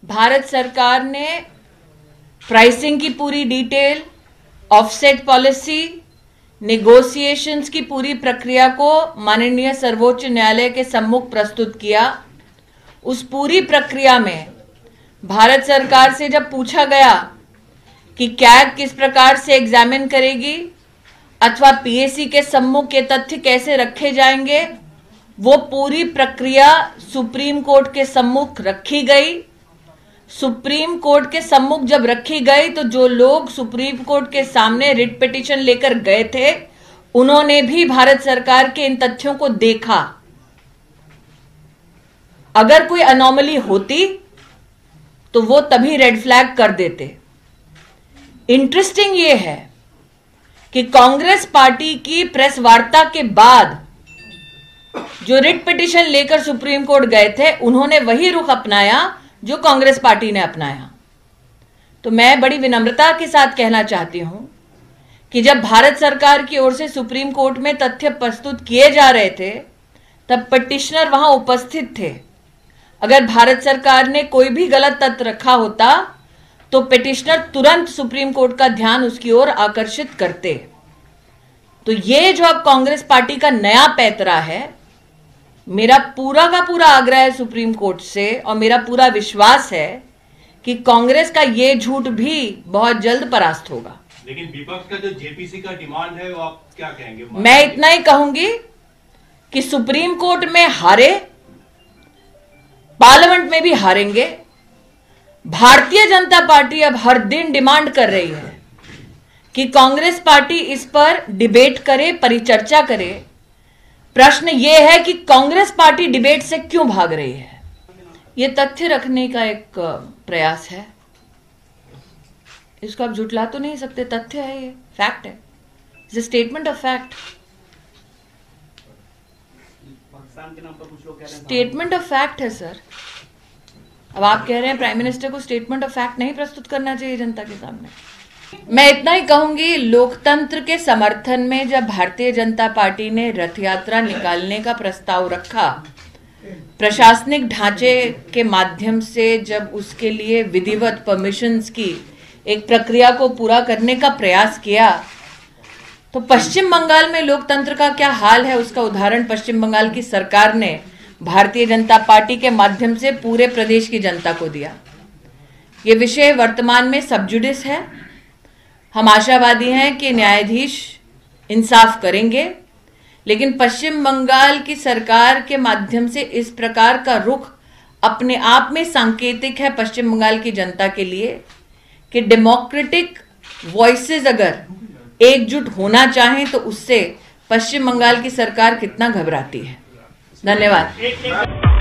भारत सरकार ने प्राइसिंग की पूरी डिटेल, ऑफसेट पॉलिसी, नेगोशिएशंस की पूरी प्रक्रिया को माननीय सर्वोच्च न्यायालय के सम्मुख प्रस्तुत किया। उस पूरी प्रक्रिया में भारत सरकार से जब पूछा गया कि कैग किस प्रकार से एग्जामिन करेगी अथवा पीएसी के सम्मुख ये तथ्य कैसे रखे जाएंगे, वो पूरी प्रक्रिया सुप्रीम कोर्ट के सम्मुख रखी गई। सुप्रीम कोर्ट के सम्मुख जब रखी गई तो जो लोग सुप्रीम कोर्ट के सामने रिट पिटीशन लेकर गए थे उन्होंने भी भारत सरकार के इन तथ्यों को देखा। अगर कोई अनोमली होती तो वो तभी रेड फ्लैग कर देते। इंटरेस्टिंग ये है कि कांग्रेस पार्टी की प्रेस वार्ता के बाद जो रिट पिटीशन लेकर सुप्रीम कोर्ट गए थे उन्होंने वही रुख अपनाया जो कांग्रेस पार्टी ने अपनाया। तो मैं बड़ी विनम्रता के साथ कहना चाहती हूं कि जब भारत सरकार की ओर से सुप्रीम कोर्ट में तथ्य प्रस्तुत किए जा रहे थे तब पिटिशनर वहां उपस्थित थे। अगर भारत सरकार ने कोई भी गलत तथ्य रखा होता तो पिटिशनर तुरंत सुप्रीम कोर्ट का ध्यान उसकी ओर आकर्षित करते। तो ये जो अब कांग्रेस पार्टी का नया पैतरा है, मेरा पूरा का पूरा आग्रह है सुप्रीम कोर्ट से और मेरा पूरा विश्वास है कि कांग्रेस का ये झूठ भी बहुत जल्द परास्त होगा। लेकिन विपक्ष का जो जेपीसी का डिमांड है वो आप क्या कहेंगे? मैं इतना ही कहूंगी कि सुप्रीम कोर्ट में हारे, पार्लियामेंट में भी हारेंगे। भारतीय जनता पार्टी अब हर दिन डिमांड कर रही है कि कांग्रेस पार्टी इस पर डिबेट करे, परिचर्चा करे। प्रश्न यह है कि कांग्रेस पार्टी डिबेट से क्यों भाग रही है? यह तथ्य रखने का एक प्रयास है, इसको आप झुठला तो नहीं सकते। तथ्य है, ये फैक्ट है, it's a statement of fact. Statement of fact है सर। अब आप कह रहे हैं प्राइम मिनिस्टर को स्टेटमेंट ऑफ फैक्ट नहीं प्रस्तुत करना चाहिए जनता के सामने। मैं इतना ही कहूंगी, लोकतंत्र के समर्थन में जब भारतीय जनता पार्टी ने रथ यात्रा निकालने का प्रस्ताव रखा, प्रशासनिक ढांचे के माध्यम से जब उसके लिए विधिवत परमिशंस की एक प्रक्रिया को पूरा करने का प्रयास किया, तो पश्चिम बंगाल में लोकतंत्र का क्या हाल है उसका उदाहरण पश्चिम बंगाल की सरकार ने भारतीय जनता पार्टी के माध्यम से पूरे प्रदेश की जनता को दिया। ये विषय वर्तमान में सब जुडिस है। हम आशावादी हैं कि न्यायाधीश इंसाफ करेंगे, लेकिन पश्चिम बंगाल की सरकार के माध्यम से इस प्रकार का रुख अपने आप में सांकेतिक है पश्चिम बंगाल की जनता के लिए कि डेमोक्रेटिक वॉइसेस अगर एकजुट होना चाहें तो उससे पश्चिम बंगाल की सरकार कितना घबराती है। धन्यवाद।